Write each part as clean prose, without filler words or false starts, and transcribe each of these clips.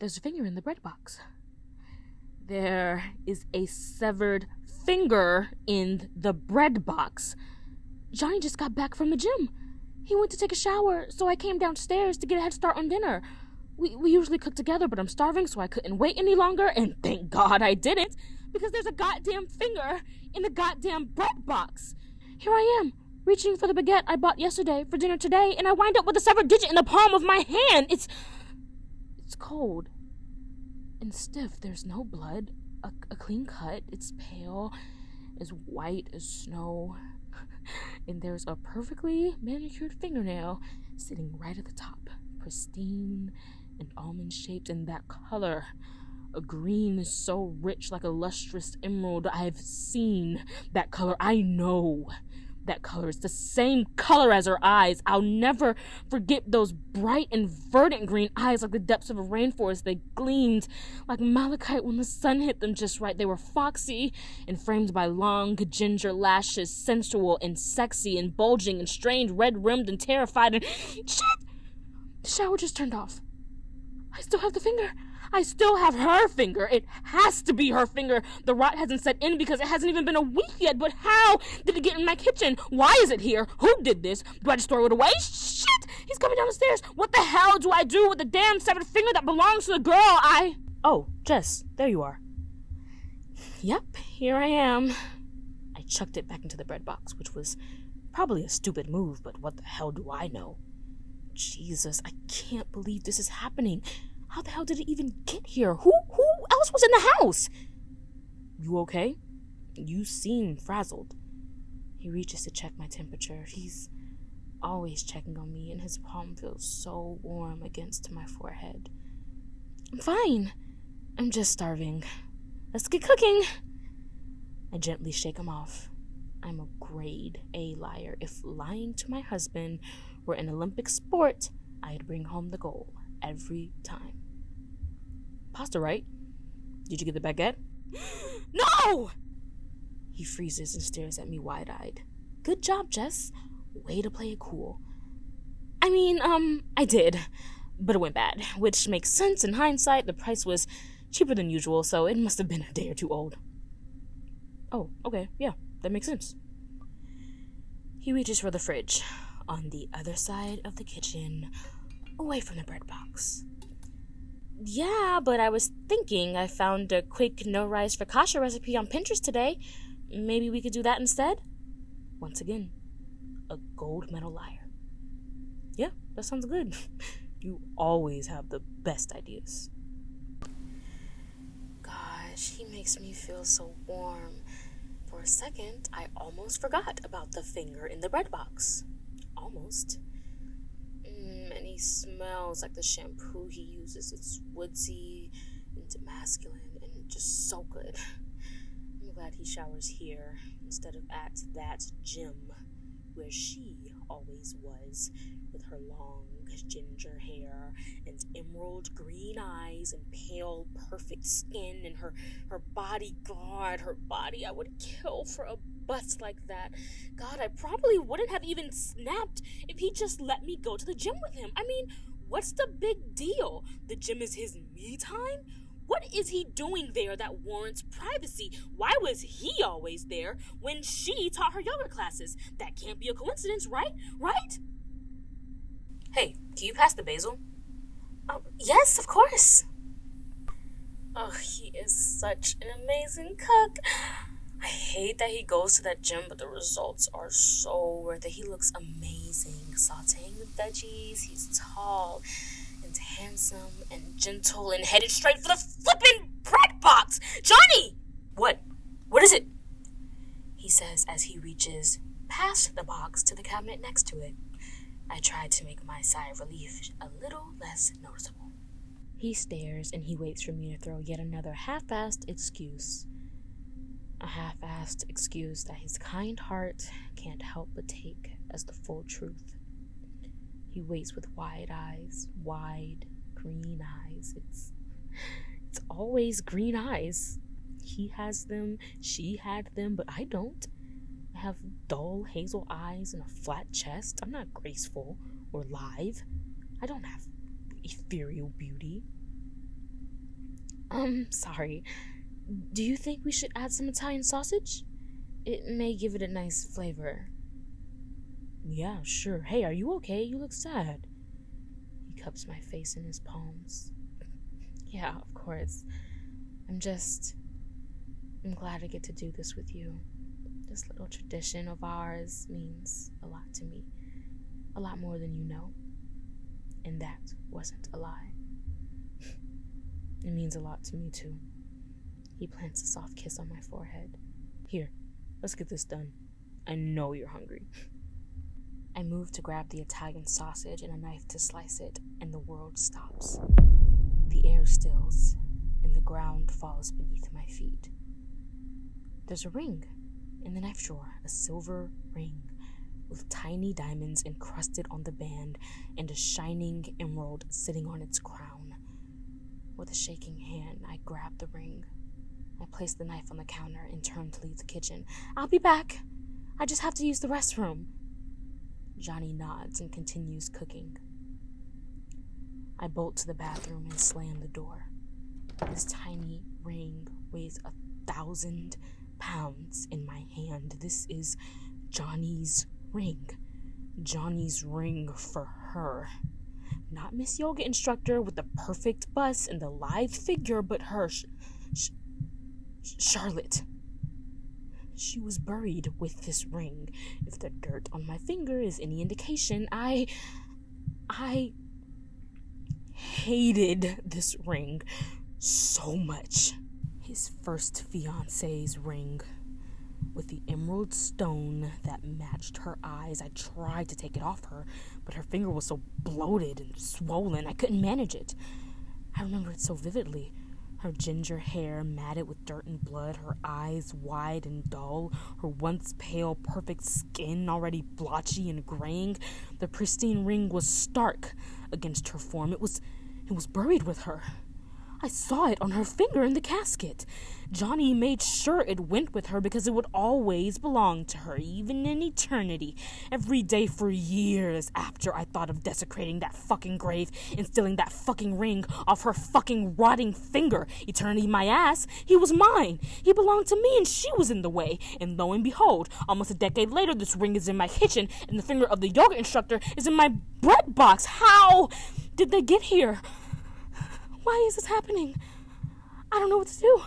There's a finger in the bread box. There is a severed finger in the bread box. Johnny just got back from the gym. He went to take a shower, so I came downstairs to get a head start on dinner. We usually cook together, but I'm starving, so I couldn't wait any longer, and thank God I didn't, because there's a goddamn finger in the goddamn bread box. Here I am, reaching for the baguette I bought yesterday for dinner today, and I wind up with a severed digit in the palm of my hand. It's cold and stiff. There's no blood, a clean cut. It's pale, as white as snow, and there's a perfectly manicured fingernail sitting right at the top, pristine and almond-shaped, and that color, a green so rich like a lustrous emerald. I've seen that color. I know that color. It's the same color as her eyes. I'll never forget those bright and verdant green eyes like the depths of a rainforest. They gleamed like malachite when the sun hit them just right. They were foxy and framed by long ginger lashes, sensual and sexy and bulging and strained, red-rimmed and terrified, and shit! The shower just turned off. I still have the finger. I still have her finger. It has to be her finger. The rot hasn't set in because it hasn't even been a week yet. But how did it get in my kitchen? Why is it here? Who did this? Do I just throw it away? Shit! He's coming down the stairs. What the hell do I do with the damn severed finger that belongs to the girl Oh, Jess, there you are. Yep, here I am. I chucked it back into the bread box, which was probably a stupid move, but what the hell do I know? Jesus, I can't believe this is happening. How the hell did it even get here? Who else was in the house? You okay? You seem frazzled. He reaches to check my temperature. He's always checking on me, and his palm feels so warm against my forehead. I'm fine. I'm just starving. Let's get cooking. I gently shake him off. I'm a grade A liar. If lying to my husband were an Olympic sport, I'd bring home the gold every time. Pasta, right? Did you get the baguette? No! He freezes and stares at me wide-eyed. Good job, Jess. Way to play it cool. I did, but it went bad, which makes sense in hindsight. The price was cheaper than usual, so it must have been a day or two old. Oh, okay, yeah, that makes sense. He reaches for the fridge on the other side of the kitchen, away from the bread box. Yeah, but I was thinking I found a quick no-rice focaccia recipe on Pinterest today. Maybe we could do that instead? Once again, a gold medal liar. Yeah, that sounds good. You always have the best ideas. Gosh, he makes me feel so warm. For a second, I almost forgot about the finger in the bread box. Almost. And he smells like the shampoo he uses. It's woodsy and masculine and just so good. I'm glad he showers here instead of at that gym where she always was, with her long ginger hair and emerald green eyes and pale perfect skin and her body. God, her body, I would kill for a butt like that. God, I probably wouldn't have even snapped if he just let me go to the gym with him. What's the big deal? The gym is his me time? What is he doing there that warrants privacy? Why was he always there when she taught her yoga classes? That can't be a coincidence, right? Right? Hey, can you pass the basil? Oh, yes, of course. Oh, he is such an amazing cook. I hate that he goes to that gym, but the results are so worth it. He looks amazing. Sauteing the veggies. He's tall and handsome and gentle and headed straight for the flippin' bread box. Johnny! What? What is it? He says as he reaches past the box to the cabinet next to it. I try to make my sigh of relief a little less noticeable. He stares and he waits for me to throw yet another half-assed excuse. A half-assed excuse that his kind heart can't help but take as the full truth. He waits with wide eyes, wide, green eyes. It's always green eyes. He has them, she had them, but I don't. I have dull hazel eyes and a flat chest. I'm not graceful or live. I don't have ethereal beauty. Sorry. Do you think we should add some Italian sausage? It may give it a nice flavor. Yeah, sure. Hey, are you okay? You look sad. He cups my face in his palms. Yeah, of course. I'm glad I get to do this with you. This little tradition of ours means a lot to me. A lot more than you know. And that wasn't a lie. It means a lot to me, too. He plants a soft kiss on my forehead. Here, let's get this done. I know you're hungry. I move to grab the Italian sausage and a knife to slice it, and the world stops. The air stills, and the ground falls beneath my feet. There's a ring in the knife drawer, a silver ring with tiny diamonds encrusted on the band and a shining emerald sitting on its crown. With a shaking hand, I grab the ring. I place the knife on the counter and turn to leave the kitchen. I'll be back. I just have to use the restroom. Johnny nods and continues cooking. I bolt to the bathroom and slam the door. This tiny ring weighs 1,000 pounds in my hand. This is Johnny's ring. Johnny's ring for her. Not Miss Yoga instructor with the perfect bust and the lithe figure, but her, Charlotte. She was buried with this ring. If the dirt on my finger is any indication, I hated this ring so much. His first fiance's ring with the emerald stone that matched her eyes. I tried to take it off her, but her finger was so bloated and swollen I couldn't manage it. I remember it so vividly. Her ginger hair matted with dirt and blood, her eyes wide and dull, her once pale, perfect skin already blotchy and graying. The pristine ring was stark against her form. It was buried with her. I saw it on her finger in the casket. Johnny made sure it went with her because it would always belong to her, even in eternity. Every day for years after I thought of desecrating that fucking grave and stealing that fucking ring off her fucking rotting finger. Eternity my ass. He was mine. He belonged to me and she was in the way. And lo and behold, almost a decade later, this ring is in my kitchen and the finger of the yoga instructor is in my bread box. How did they get here? Why is this happening? I don't know what to do.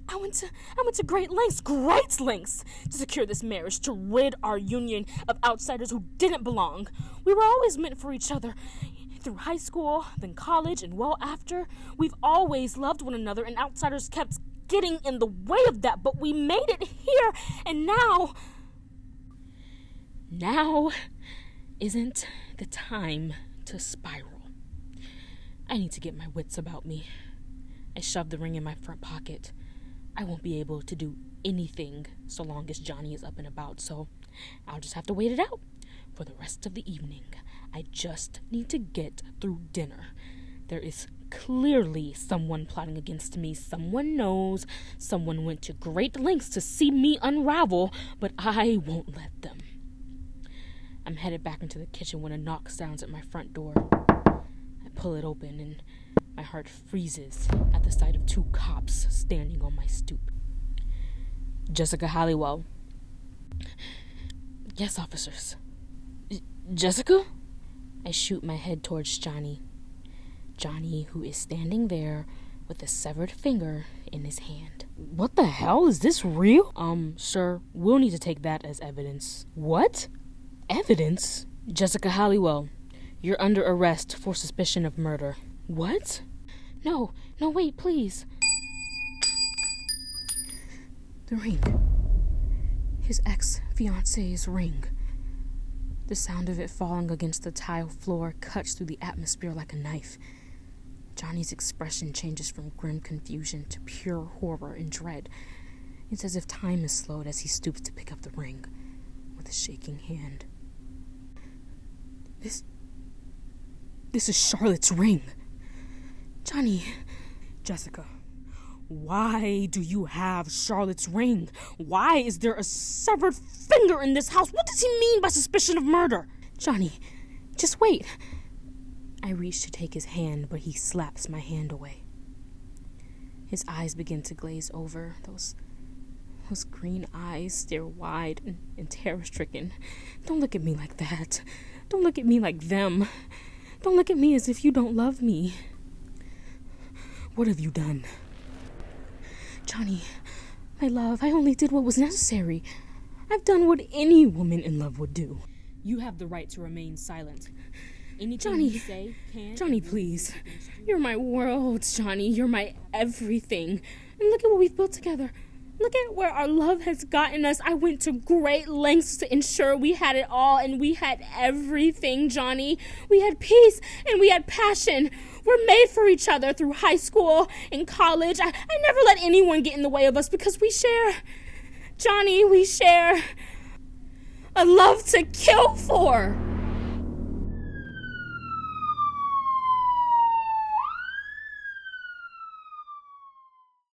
I went to great lengths to secure this marriage, to rid our union of outsiders who didn't belong. We were always meant for each other. Through high school, then college, and well after, we've always loved one another, and outsiders kept getting in the way of that, but we made it here, and now isn't the time to spiral. I need to get my wits about me. I shove the ring in my front pocket. I won't be able to do anything so long as Johnny is up and about, so I'll just have to wait it out for the rest of the evening. I just need to get through dinner. There is clearly someone plotting against me. Someone knows. Someone went to great lengths to see me unravel, but I won't let them. I'm headed back into the kitchen when a knock sounds at my front door. Pull it open and my heart freezes at the sight of 2 cops standing on my stoop. Jessica Halliwell. Yes, officers. Jessica? I shoot my head towards Johnny. Johnny, who is standing there with a severed finger in his hand. What the hell? Is this real? Sir, we'll need to take that as evidence. What? Evidence? Jessica Halliwell. You're under arrest for suspicion of murder. What? No, wait, please. The ring. His ex-fiance's ring. The sound of it falling against the tile floor cuts through the atmosphere like a knife. Johnny's expression changes from grim confusion to pure horror and dread. It's as if time is slowed as he stoops to pick up the ring with a shaking hand. This is Charlotte's ring. Johnny. Jessica, why do you have Charlotte's ring? Why is there a severed finger in this house? What does he mean by suspicion of murder? Johnny, just wait. I reach to take his hand, but he slaps my hand away. His eyes begin to glaze over. Those green eyes stare wide and terror-stricken. Don't look at me like that. Don't look at me like them. Don't look at me as if you don't love me. What have you done? Johnny, my love, I only did what was necessary. I've done what any woman in love would do. You have the right to remain silent. Anything Johnny, you say can... Johnny, please. You're my world, Johnny. You're my everything. And look at what we've built together. Look at where our love has gotten us. I went to great lengths to ensure we had it all, and we had everything, Johnny. We had peace, and we had passion. We're made for each other through high school and college. I never let anyone get in the way of us because we share, Johnny, we share a love to kill for.